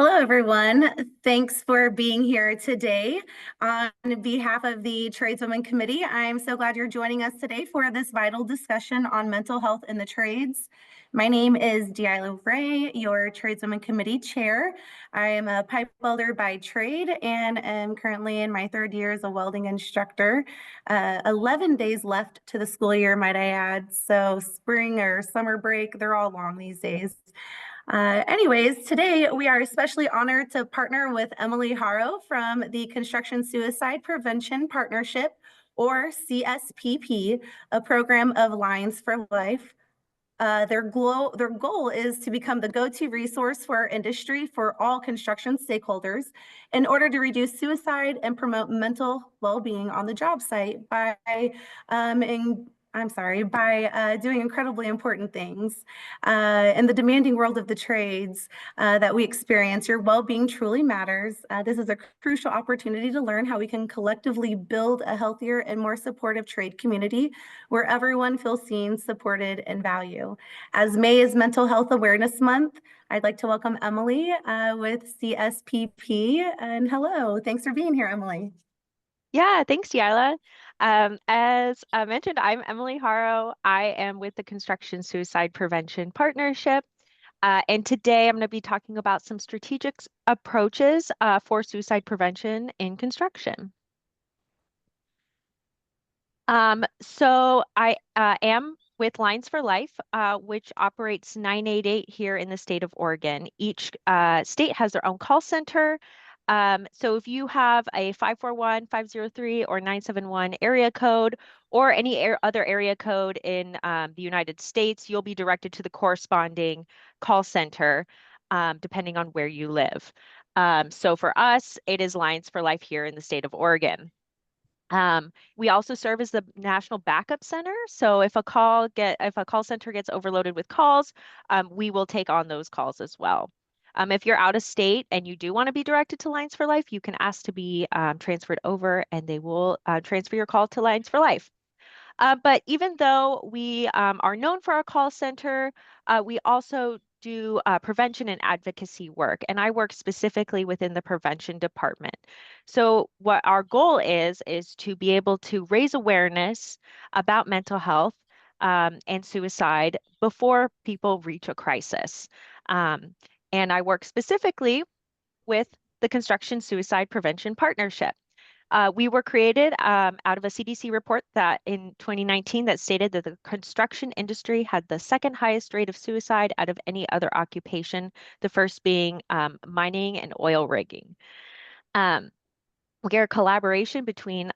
Hello, everyone. Thanks for being here today. On behalf of the Tradeswomen Committee, I'm so glad you're joining us today for this vital discussion on mental health in the trades. My name is Deila Ray, your Tradeswomen Committee Chair. I am a pipe welder by trade and am currently in my third year as a welding instructor. 11 days left to the school year, might I add. So spring or summer break, they're all long these days. Anyways, today we are especially honored to partner with Emily Haro from the Construction Suicide Prevention Partnership, or CSPP, a program of Lines for Life. Their goal is to become the go-to resource for our industry for all construction stakeholders in order to reduce suicide and promote mental well-being on the job site by doing incredibly important things. In the demanding world of the trades that we experience, your well-being truly matters. This is a crucial opportunity to learn how we can collectively build a healthier and more supportive trade community where everyone feels seen, supported, and valued. As May is Mental Health Awareness Month, I'd like to welcome Emily with CSPP. And hello, thanks for being here, Emily. Yeah, thanks, Yaila. As mentioned, I'm Emily Haro. I am with the Construction Suicide Prevention Partnership. And today I'm going to be talking about some strategic approaches for suicide prevention in construction. So I am with Lines for Life, which operates 988 here in the state of Oregon. Each state has their own call center. So if you have a 541, 503, or 971 area code, or any other area code in the United States, you'll be directed to the corresponding call center, depending on where you live. So for us, it is Lines for Life here in the state of Oregon. We also serve as the national backup center. So if a call center gets overloaded with calls, we will take on those calls as well. If you're out of state and you do want to be directed to Lines for Life, you can ask to be transferred over, and they will transfer your call to Lines for Life. But even though we are known for our call center, we also do prevention and advocacy work, and I work specifically within the prevention department. So what our goal is to be able to raise awareness about mental health and suicide before people reach a crisis. And I work specifically with the Construction Suicide Prevention Partnership. We were created out of a CDC report that in 2019 that stated that the construction industry had the second highest rate of suicide out of any other occupation, the first being mining and oil rigging. We are a collaboration between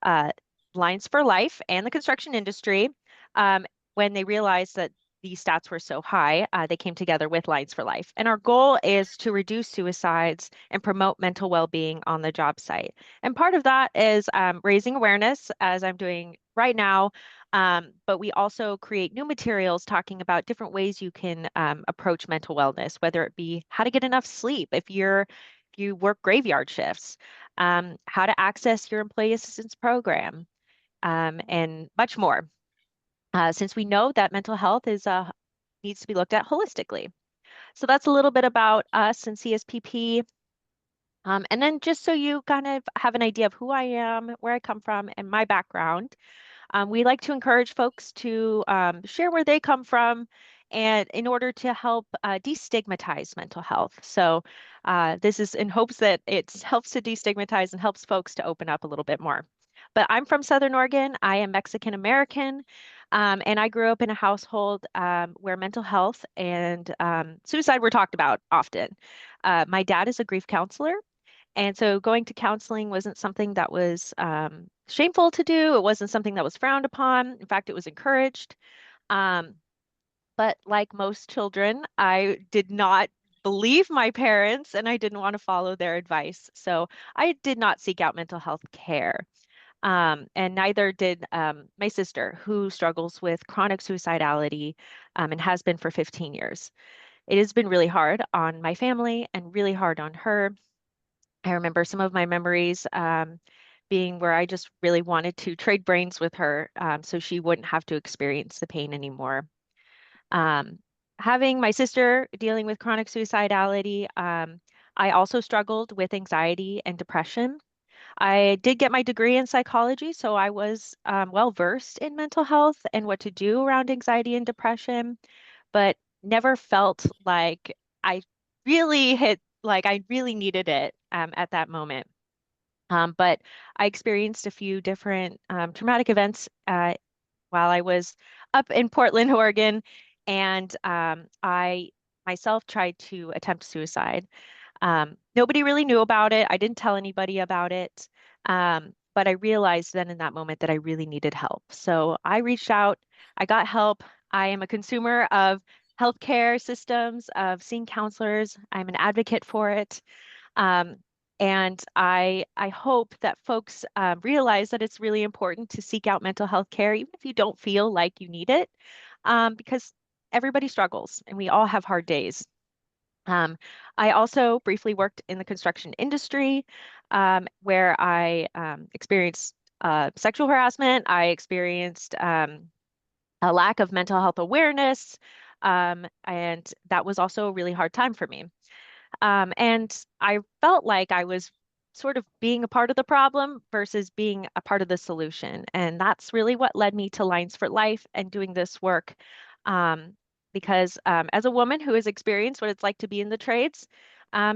Lines for Life and the construction industry. When they realized that these stats were so high, they came together with Lines for Life. And our goal is to reduce suicides and promote mental well-being on the job site. And part of that is raising awareness, as I'm doing right now. But we also create new materials talking about different ways you can approach mental wellness, whether it be how to get enough sleep if you work graveyard shifts, how to access your employee assistance program, and much more. Since we know that mental health needs to be looked at holistically. So that's a little bit about us and CSPP. And then just so you kind of have an idea of who I am, where I come from, and my background, we like to encourage folks to share where they come from and in order to help destigmatize mental health. So this is in hopes that it helps to destigmatize and helps folks to open up a little bit more. But I'm from Southern Oregon. I am Mexican American, and I grew up in a household where mental health and suicide were talked about often. My dad is a grief counselor, and so going to counseling wasn't something that was shameful to do. It wasn't something that was frowned upon. In fact, it was encouraged. But like most children, I did not believe my parents and I didn't want to follow their advice. So I did not seek out mental health care. And neither did my sister, who struggles with chronic suicidality and has been for 15 years. It has been really hard on my family and really hard on her. I remember some of my memories being where I just really wanted to trade brains with her so she wouldn't have to experience the pain anymore. Having my sister dealing with chronic suicidality, I also struggled with anxiety and depression. I did get my degree in psychology, so I was well versed in mental health and what to do around anxiety and depression, but never felt like I I really needed it at that moment. But I experienced a few different traumatic events while I was up in Portland, Oregon, and I myself tried to attempt suicide. Nobody really knew about it. I didn't tell anybody about it. But I realized then in that moment that I really needed help. So I reached out, I got help. I am a consumer of healthcare systems, of seeing counselors. I'm an advocate for it. Um, and I hope that folks realize that it's really important to seek out mental health care, even if you don't feel like you need it, because everybody struggles and we all have hard days. Um, I also briefly worked in the construction industry, where I experienced sexual harassment. I experienced a lack of mental health awareness, and that was also a really hard time for me. And I felt like I was sort of being a part of the problem versus being a part of the solution. And that's really what led me to Lines for Life and doing this work. Um, because as a woman who has experienced what it's like to be in the trades,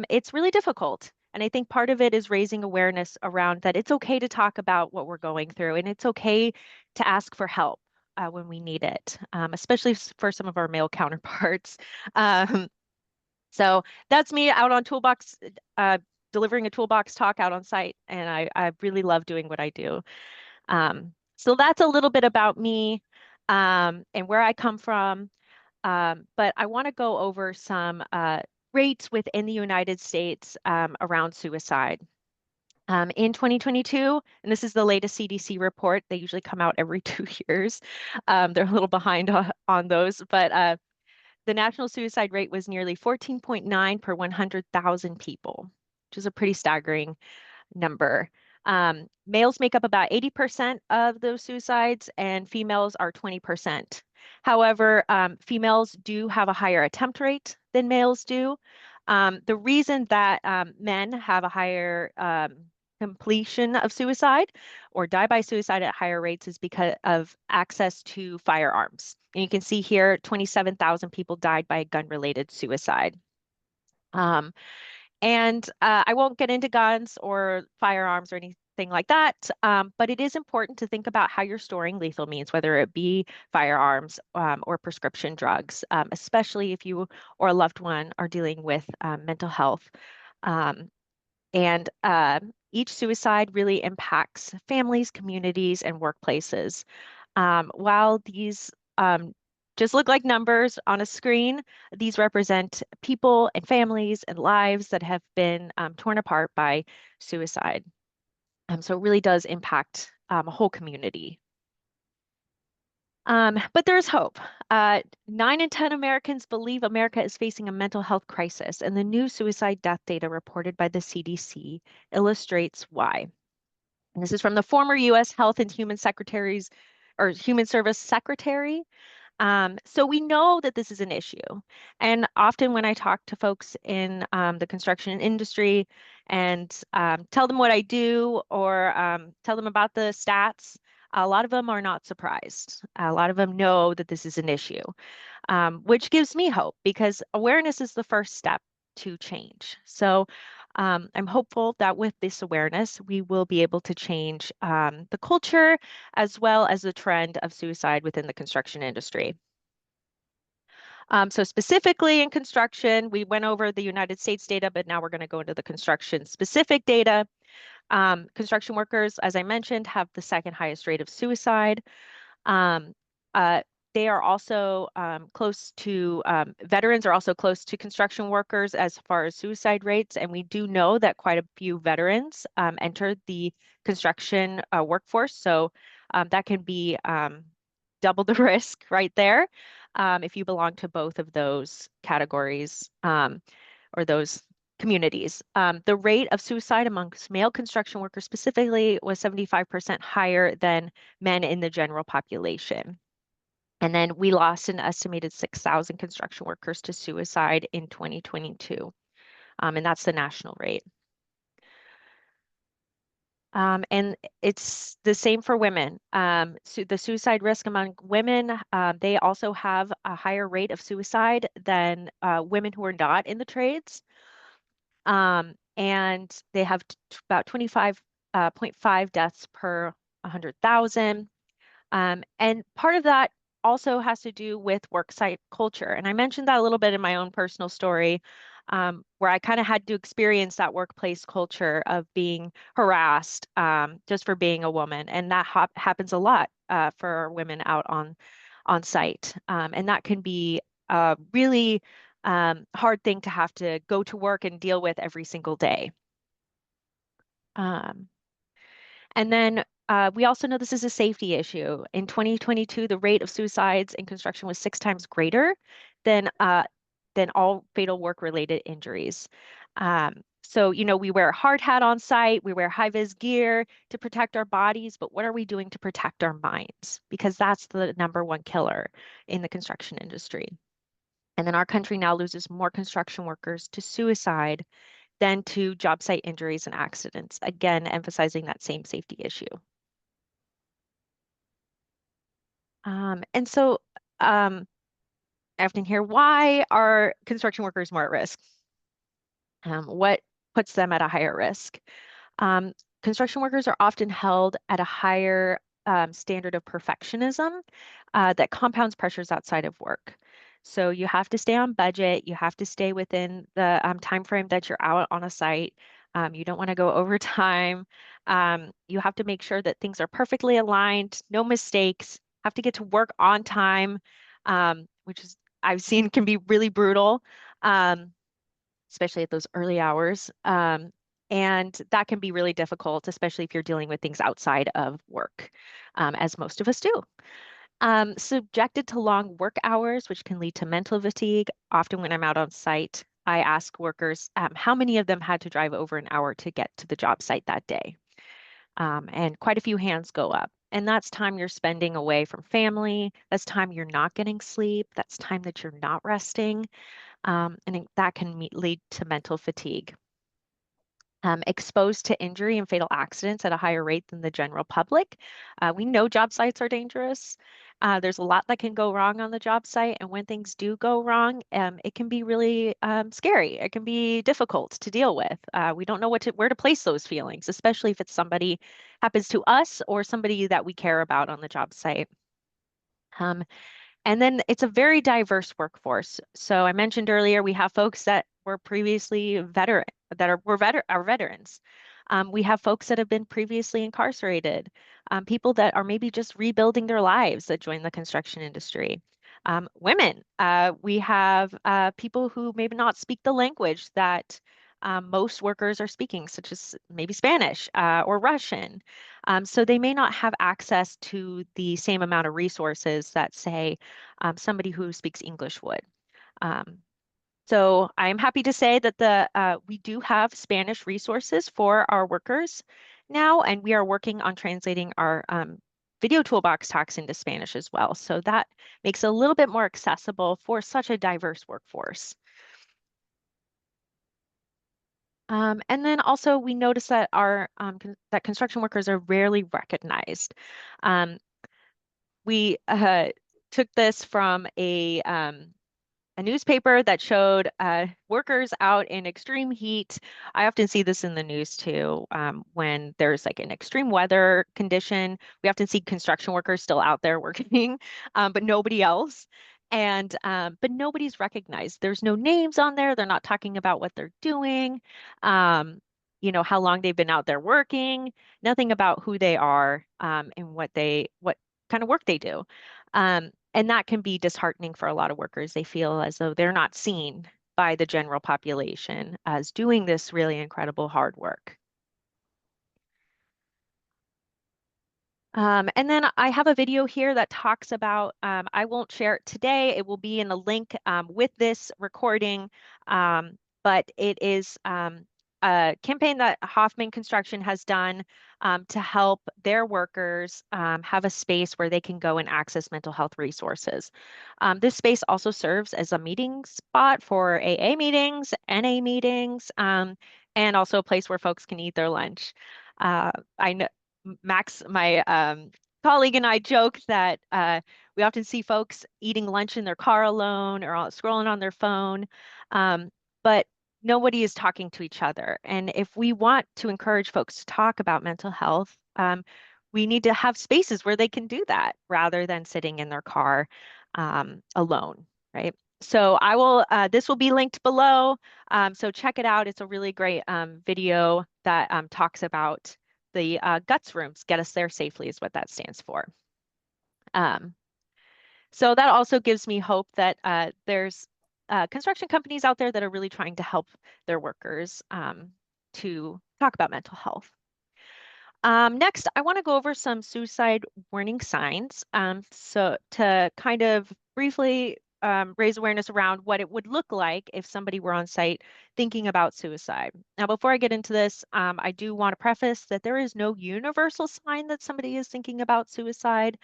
it's really difficult. And I think part of it is raising awareness around that it's okay to talk about what we're going through and it's okay to ask for help. When we need it, especially for some of our male counterparts. Um, so that's me out on Toolbox, delivering a Toolbox talk out on site, and I really love doing what I do. So that's a little bit about me and where I come from. But I want to go over some rates within the United States around suicide. In 2022, and this is the latest CDC report, they usually come out every 2 years. They're a little behind on those, but the national suicide rate was nearly 14.9 per 100,000 people, which is a pretty staggering number. Males make up about 80% of those suicides, and females are 20%. However, females do have a higher attempt rate than males do. The reason that men have a higher completion of suicide or die by suicide at higher rates is because of access to firearms. And you can see here 27,000 people died by gun-related suicide. Um, and I won't get into guns or firearms or anything like that, but it is important to think about how you're storing lethal means, whether it be firearms or prescription drugs, especially if you or a loved one are dealing with mental health. Um, and each suicide really impacts families, communities, and workplaces. While these just look like numbers on a screen, these represent people and families and lives that have been torn apart by suicide. So it really does impact a whole community. But there's hope. 9 in 10 Americans believe America is facing a mental health crisis, and the new suicide death data reported by the CDC illustrates why. And this is from the former U.S. Health and Human Secretaries or Human Service Secretary. So we know that this is an issue. And often when I talk to folks in the construction industry and tell them what I do or tell them about the stats, a lot of them are not surprised. A lot of them know that this is an issue, which gives me hope because awareness is the first step to change. So I'm hopeful that with this awareness, we will be able to change the culture as well as the trend of suicide within the construction industry. So specifically in construction, we went over the United States data, but now we're going to go into the construction specific data. Construction workers, as I mentioned, have the second highest rate of suicide. Um, uh, they are also close to, veterans are also close to construction workers as far as suicide rates. And we do know that quite a few veterans entered the construction workforce. So that can be double the risk right there if you belong to both of those categories or those communities. The rate of suicide amongst male construction workers specifically was 75% higher than men in the general population. And then we lost an estimated 6,000 construction workers to suicide in 2022. and that's the national rate. And it's the same for women. So the suicide risk among women, they also have a higher rate of suicide than women who are not in the trades. And they have about 25.5 deaths per 100,000. And part of that also has to do with worksite culture. And I mentioned that a little bit in my own personal story, where I kind of had to experience that workplace culture of being harassed just for being a woman. And that happens a lot for women out on site. And that can be a really hard thing to have to go to work and deal with every single day. Um, and then we also know this is a safety issue. In 2022, the rate of suicides in construction was 6 times greater than all fatal work-related injuries. So, we wear a hard hat on site, we wear high-vis gear to protect our bodies, but what are we doing to protect our minds? Because that's the number one killer in the construction industry. And then our country now loses more construction workers to suicide than to job site injuries and accidents, again, emphasizing that same safety issue. And so I often hear, why are construction workers more at risk? What puts them at a higher risk? Um, Construction workers are often held at a higher standard of perfectionism that compounds pressures outside of work. So you have to stay on budget. You have to stay within the time frame that you're out on a site. You don't want to go overtime. You have to make sure that things are perfectly aligned, no mistakes, have to get to work on time, which is I've seen can be really brutal. Especially at those early hours. And that can be really difficult, especially if you're dealing with things outside of work, as most of us do. Subjected to long work hours, which can lead to mental fatigue. Often when I'm out on site, I ask workers how many of them had to drive over an hour to get to the job site that day. And quite a few hands go up. And that's time you're spending away from family. That's time you're not getting sleep. That's time that you're not resting. And that can lead to mental fatigue. Exposed to injury and fatal accidents at a higher rate than the general public. We know job sites are dangerous. There's a lot that can go wrong on the job site, and when things do go wrong, it can be really scary. It can be difficult to deal with. We don't know where to place those feelings, especially if it's somebody happens to us or somebody that we care about on the job site. And then it's a very diverse workforce. So I mentioned earlier, we have folks that were previously are veterans. We have folks that have been previously incarcerated, people that are maybe just rebuilding their lives that join the construction industry. Women, we have people who maybe not speak the language that most workers are speaking, such as maybe Spanish or Russian. So they may not have access to the same amount of resources that, say, somebody who speaks English would. So I'm happy to say that we do have Spanish resources for our workers now, and we are working on translating our video toolbox talks into Spanish as well. So that makes it a little bit more accessible for such a diverse workforce. And then also we notice that that construction workers are rarely recognized. We took this from a newspaper that showed workers out in extreme heat. I often see this in the news too, when there's like an extreme weather condition. We often see construction workers still out there working, but nobody else. And but nobody's recognized. There's no names on there. They're not talking about what they're doing, how long they've been out there working. Nothing about who they are, and what kind of work they do. And that can be disheartening for a lot of workers. They feel as though they're not seen by the general population as doing this really incredible hard work. And then I have a video here that talks about, I won't share it today. It will be in a link with this recording, but it is a campaign that Hoffman Construction has done to help their workers have a space where they can go and access mental health resources. This space also serves as a meeting spot for AA meetings, NA meetings, and also a place where folks can eat their lunch. I know Max, my colleague, and I joke that we often see folks eating lunch in their car alone or scrolling on their phone. But nobody is talking to each other. And if we want to encourage folks to talk about mental health, we need to have spaces where they can do that rather than sitting in their car alone, right? So this will be linked below. So check it out. It's a really great video that talks about the GUTS rooms. Get us there safely is what that stands for. Um, so that also gives me hope that there's construction companies out there that are really trying to help their workers to talk about mental health. Next, I want to go over some suicide warning signs. So to kind of briefly raise awareness around what it would look like if somebody were on site thinking about suicide. Now, before I get into this, I do want to preface that there is no universal sign that somebody is thinking about suicide.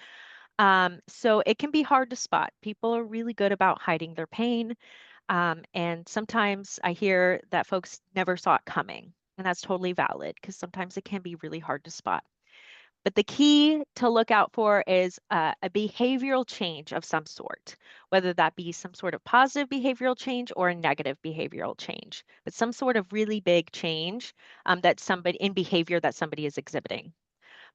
So it can be hard to spot. People are really good about hiding their pain. And sometimes I hear that folks never saw it coming. And that's totally valid because sometimes it can be really hard to spot. But the key to look out for is a behavioral change of some sort, whether that be some sort of positive behavioral change or a negative behavioral change, but some sort of really big change that somebody in behavior that somebody is exhibiting.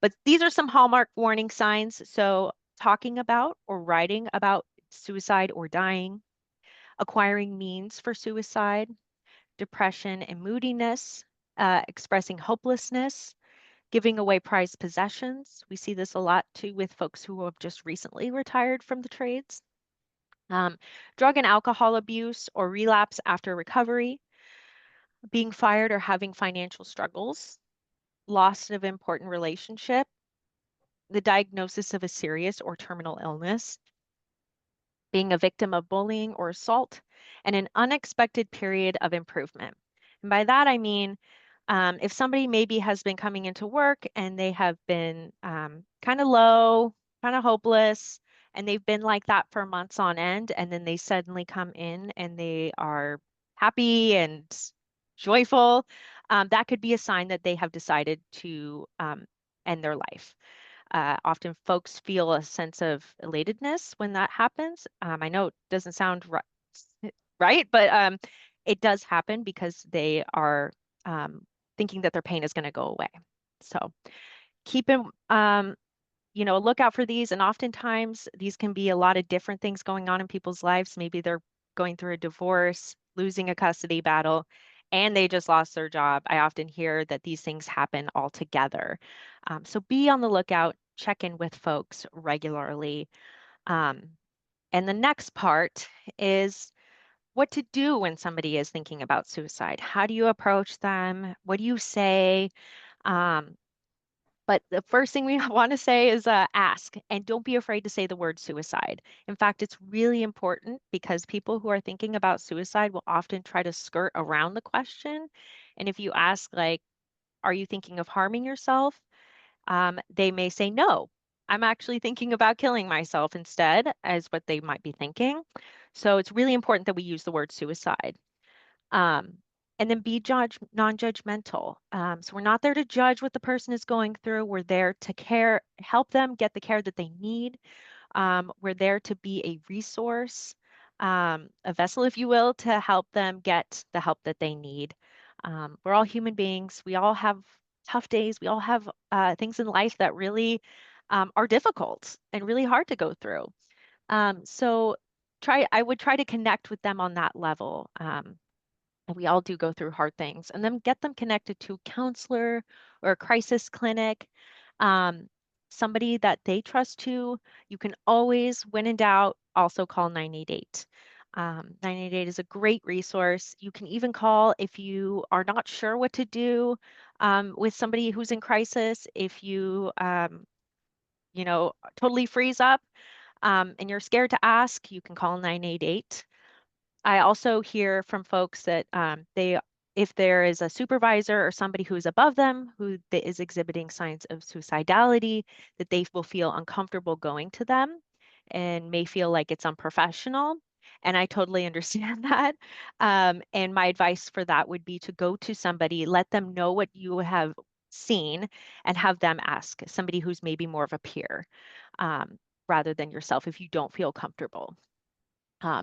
But these are some hallmark warning signs. So talking about or writing about suicide or dying, acquiring means for suicide, depression and moodiness, expressing hopelessness, giving away prized possessions. We see this a lot too with folks who have just recently retired from the trades. Drug and alcohol abuse or relapse after recovery, being fired or having financial struggles, loss of important relationship, the diagnosis of a serious or terminal illness, being a victim of bullying or assault, and an unexpected period of improvement. And by that, I mean, if somebody maybe has been coming into work and they have been kind of low, kind of hopeless, and they've been like that for months on end, and then they suddenly come in and they are happy and joyful, that could be a sign that they have decided to end their life. Often folks feel a sense of elatedness when that happens. I know it doesn't sound right, but it does happen because they are thinking that their pain is going to go away. So keep in, look out for these. And oftentimes these can be a lot of different things going on in people's lives. Maybe they're going through a divorce, losing a custody battle, and they just lost their job. I often hear that these things happen all together. So be on the lookout, check in with folks regularly. Um, and the next part is what to do when somebody is thinking about suicide. How do you approach them? What do you say? Um, but the first thing we want to say is ask, and don't be afraid to say the word suicide. In fact, it's really important because people who are thinking about suicide will often try to skirt around the question. And if you ask, like, are you thinking of harming yourself? They may say, no, I'm actually thinking about killing myself instead, as what they might be thinking. So it's really important that we use the word suicide. Um, and then be non-judgmental. So we're not there to judge what the person is going through. We're there to help them get the care that they need. We're there to be a resource, a vessel, if you will, to help them get the help that they need. We're all human beings. We all have tough days. We all have things in life that really are difficult and really hard to go through. So I would try to connect with them on that level. And we all do go through hard things, and then get them connected to a counselor or a crisis clinic, um, somebody that they trust to. You can always, when in doubt, also call 988. 988 is a great resource. You can even call if you are not sure what to do with somebody who's in crisis. If totally freeze up and you're scared to ask, you can call 988. I also hear from folks that they if there is a supervisor or somebody who is above them who is exhibiting signs of suicidality, that they will feel uncomfortable going to them and may feel like it's unprofessional. And I totally understand that. And my advice for that would be to go to somebody, let them know what you have seen, and have them ask somebody who's maybe more of a peer, um, rather than yourself if you don't feel comfortable.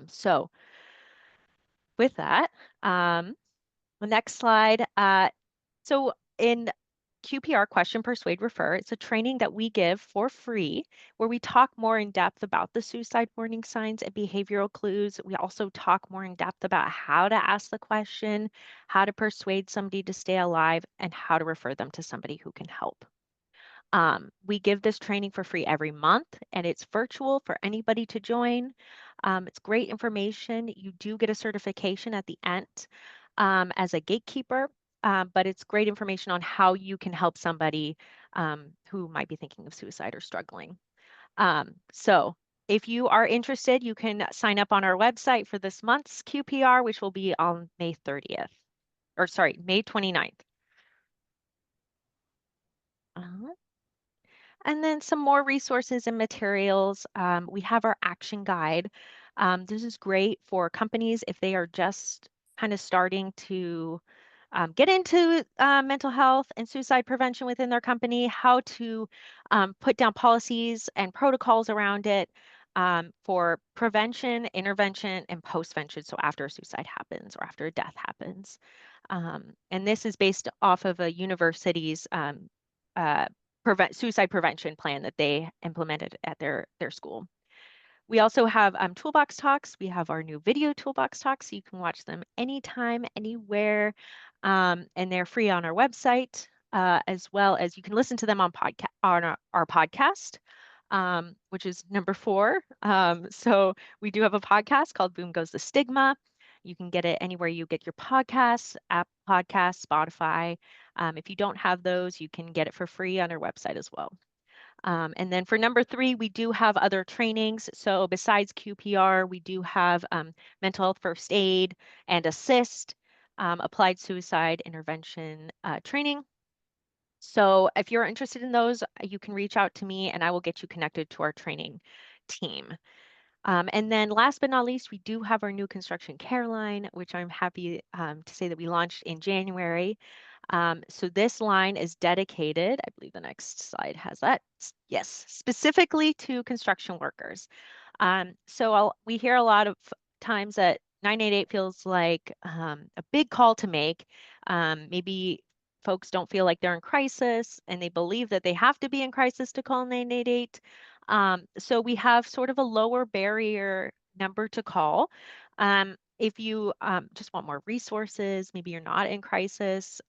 So with that, the next slide. So in QPR, Question, Persuade, Refer, it's a training that we give for free where we talk more in depth about the suicide warning signs and behavioral clues. We also talk more in depth about how to ask the question, how to persuade somebody to stay alive, and how to refer them to somebody who can help. We give this training for free every month, and it's virtual for anybody to join. It's great information. You do get a certification at the end as a gatekeeper, but it's great information on how you can help somebody who might be thinking of suicide or struggling. So if you are interested, you can sign up on our website for this month's QPR, which will be on May 30th, or sorry, May 29th. And then some more resources and materials. We have our action guide. This is great for companies if they are just kind of starting to get into mental health and suicide prevention within their company, how to put down policies and protocols around it for prevention, intervention, and postvention. So after a suicide happens or after a death happens. And this is based off of a university's uh, suicide prevention plan that they implemented at their school. We also have toolbox talks. We have our new video toolbox talks, so you can watch them anytime, anywhere, and they're free on our website, as well as you can listen to them on our podcast, which is number 4. So we do have a podcast called Boom Goes the Stigma. You can get it anywhere you get your podcasts, Apple Podcasts, Spotify. If you don't have those, you can get it for free on our website as well. And then for number 3, we do have other trainings. So besides QPR, we do have mental health first aid and assist, applied suicide intervention training. So if you're interested in those, you can reach out to me and I will get you connected to our training team. And then last but not least, we do have our new construction care line, which I'm happy to say that we launched in January. So this line is dedicated, I believe the next slide has that. Yes, specifically to construction workers. So we hear a lot of times that 988 feels like a big call to make. Maybe folks don't feel like they're in crisis and they believe that they have to be in crisis to call 988. So we have sort of a lower barrier number to call. If you just want more resources, maybe you're not in crisis,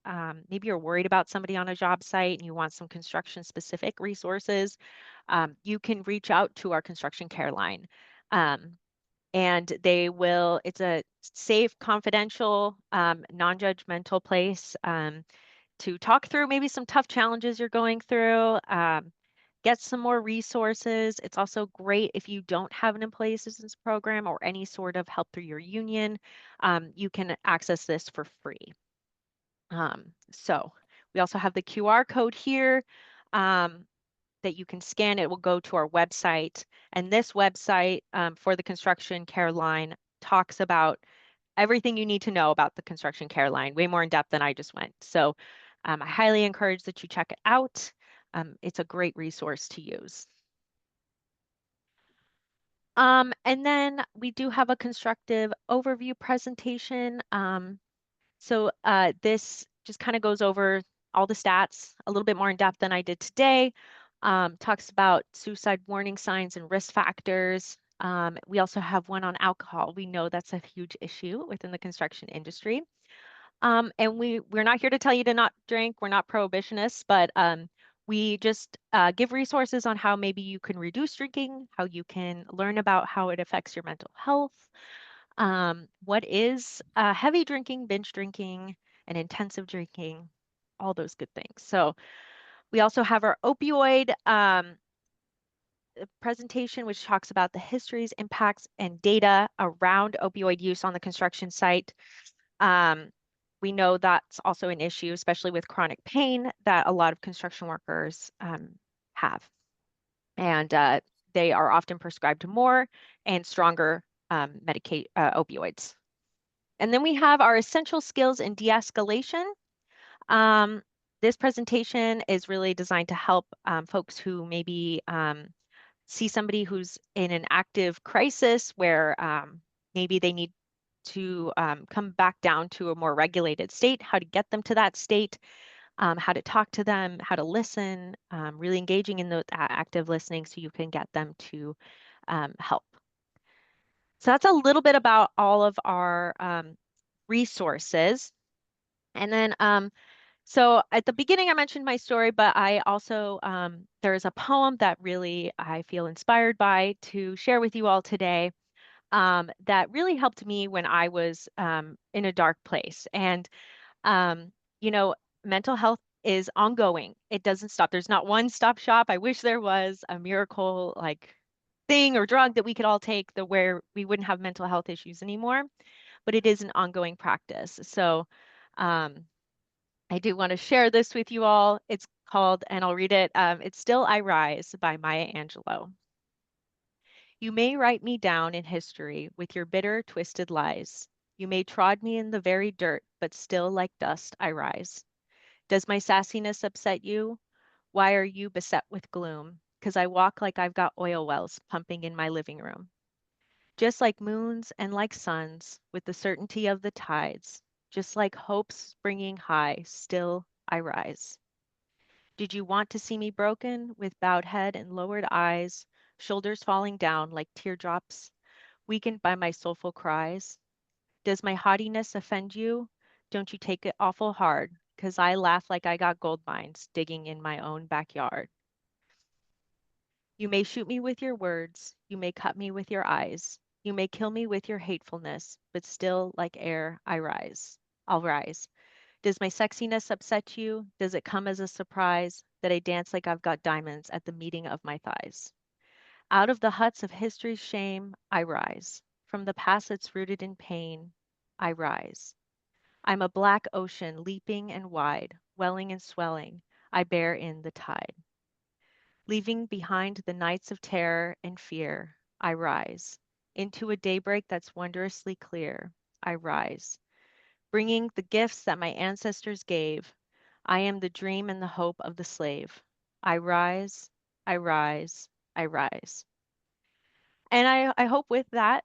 maybe you're worried about somebody on a job site and you want some construction specific resources, you can reach out to our construction care line. And it's a safe, confidential, non-judgmental place to talk through maybe some tough challenges you're going through, get some more resources. It's also great if you don't have an employee assistance program or any sort of help through your union. You can access this for free. So we also have the QR code here that you can scan. It will go to our website. And this website for the construction care line talks about everything you need to know about the construction care line, way more in depth than I just went. So I highly encourage that you check it out. It's a great resource to use. And then we do have a constructive overview presentation. So this just kind of goes over all the stats a little bit more in depth than I did today. Talks about suicide warning signs and risk factors. We also have one on alcohol. We know that's a huge issue within the construction industry. And we're not here to tell you to not drink. We're not prohibitionists, but we just give resources on how maybe you can reduce drinking, how you can learn about how it affects your mental health, what is heavy drinking, binge drinking, and intensive drinking, all those good things. So we also have our opioid presentation, which talks about the histories, impacts, and data around opioid use on the construction site. We know that's also an issue, especially with chronic pain, that a lot of construction workers have. And they are often prescribed more and stronger opioids. And then we have our essential skills in de-escalation. Um, this presentation is really designed to help folks who maybe see somebody who's in an active crisis where maybe they need to come back down to a more regulated state, how to get them to that state, how to talk to them, how to listen, really engaging in the active listening so you can get them to help. So that's a little bit about all of our resources. And then, so at the beginning, I mentioned my story, but I also, there's a poem that really I feel inspired by to share with you all today, that really helped me when I was in a dark place. And um, you know, mental health is ongoing. It doesn't stop. There's not one stop shop. I wish there was a miracle like thing or drug that we could all take that where we wouldn't have mental health issues anymore, but it is an ongoing practice. So um, I do want to share this with you all. It's called, and I'll read it. It's Still I Rise by Maya Angelou. You may write me down in history with your bitter, twisted lies. You may trod me in the very dirt, but still like dust I rise. Does my sassiness upset you? Why are you beset with gloom? 'Cause I walk like I've got oil wells pumping in my living room. Just like moons and like suns, with the certainty of the tides, just like hopes springing high, still I rise. Did you want to see me broken, with bowed head and lowered eyes, shoulders falling down like teardrops, weakened by my soulful cries? Does my haughtiness offend you? Don't you take it awful hard, 'cause I laugh like I got gold mines digging in my own backyard. You may shoot me with your words, you may cut me with your eyes, you may kill me with your hatefulness, but still, like air, I rise. I'll rise. Does my sexiness upset you? Does it come as a surprise that I dance like I've got diamonds at the meeting of my thighs? Out of the huts of history's shame, I rise. From the past that's rooted in pain, I rise. I'm a black ocean leaping and wide, welling and swelling. I bear in the tide. Leaving behind the nights of terror and fear, I rise. Into a daybreak that's wondrously clear, I rise. Bringing the gifts that my ancestors gave, I am the dream and the hope of the slave. I rise, I rise, I rise. And I hope with that,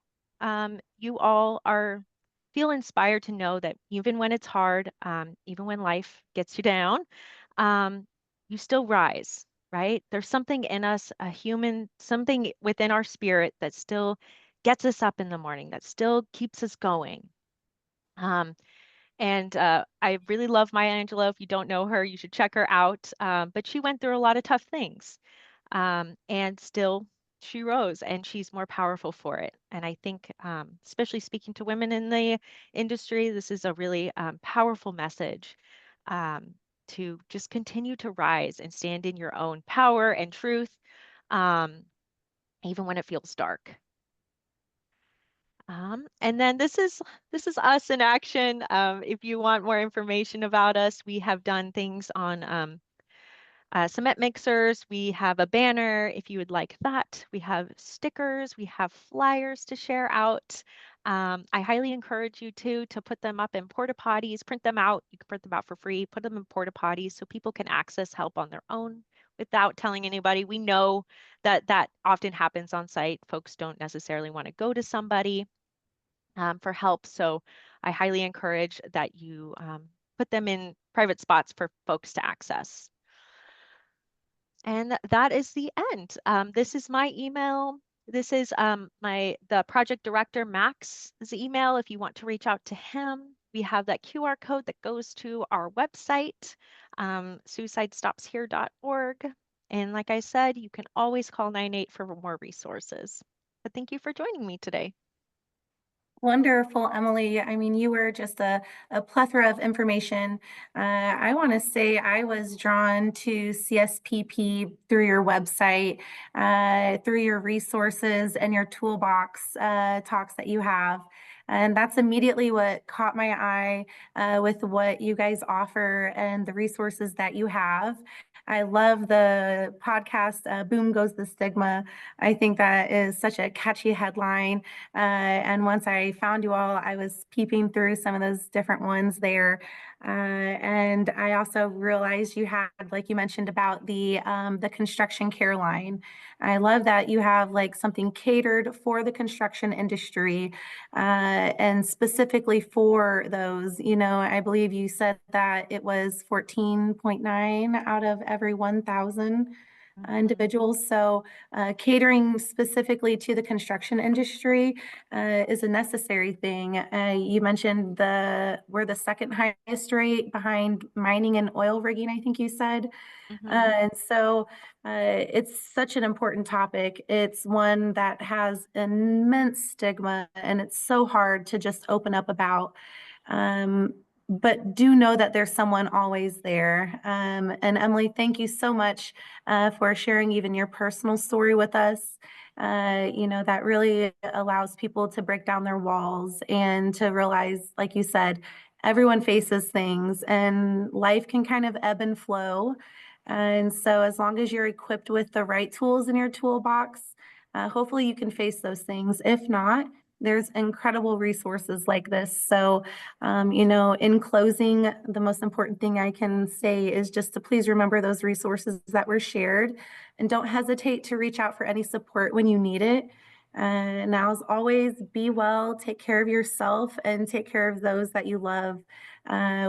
you all are feel inspired to know that even when it's hard, even when life gets you down, um, you still rise, right? There's something in us, a human, something within our spirit that still gets us up in the morning, that still keeps us going. Um, and I really love Maya Angelou. If you don't know her, you should check her out. But she went through a lot of tough things, and still she rose, and she's more powerful for it. And I think, especially speaking to women in the industry, this is a really powerful message, um, to just continue to rise and stand in your own power and truth, um, even when it feels dark. And then this is us in action. If you want more information about us, we have done things on cement mixers. We have a banner if you would like that. We have stickers. We have flyers to share out. I highly encourage you to put them up in porta potties, print them out. You can print them out for free, put them in porta potties so people can access help on their own without telling anybody. We know that that often happens on site. Folks don't necessarily want to go to somebody for help. So I highly encourage that you put them in private spots for folks to access. And that is the end. This is my email. This is the project director, Max's email. If you want to reach out to him, we have that QR code that goes to our website, suicidestopshere.org. And like I said, you can always call 98 for more resources. But thank you for joining me today. Wonderful, Emily. I mean, you were just a plethora of information. I want to say I was drawn to CSPP through your website, through your resources and your toolbox talks that you have. And that's immediately what caught my eye with what you guys offer and the resources that you have. I love the podcast, Boom Goes the Stigma. I think that is such a catchy headline. And once I found you all, I was peeping through some of those different ones there. And I also realized you had, like you mentioned, about the construction care line. I love that you have like something catered for the construction industry and specifically for those. I believe you said that it was 14.9 out of every 1,000 Mhm. individuals. So catering specifically to the construction industry is a necessary thing. You mentioned we're the second highest rate behind mining and oil rigging, I think you said. Mhm. And so it's such an important topic. It's one that has immense stigma, and it's so hard to just open up about. Um, but do know that there's someone always there. And Emily, thank you so much for sharing even your personal story with us. That really allows people to break down their walls and to realize, like you said, everyone faces things and life can kind of ebb and flow. And so, as long as you're equipped with the right tools in your toolbox, hopefully you can face those things. If not, there's incredible resources like this. So, in closing, the most important thing I can say is just to please remember those resources that were shared and don't hesitate to reach out for any support when you need it. Now, as always, be well, take care of yourself, and take care of those that you love.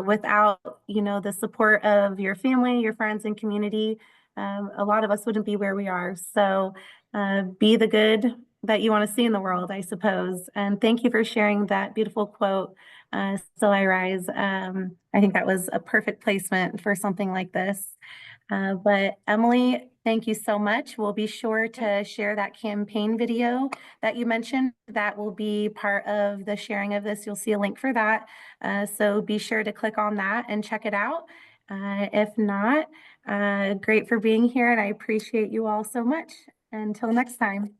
Without, the support of your family, your friends, and community, a lot of us wouldn't be where we are. So, be the good that you want to see in the world, I suppose. And thank you for sharing that beautiful quote, Still I Rise. I think that was a perfect placement for something like this. But Emily, thank you so much. We'll be sure Yeah. to share that campaign video that you mentioned. That will be part of the sharing of this. You'll see a link for that. So be sure to click on that and check it out. If not, great for being here, and I appreciate you all so much. Until next time.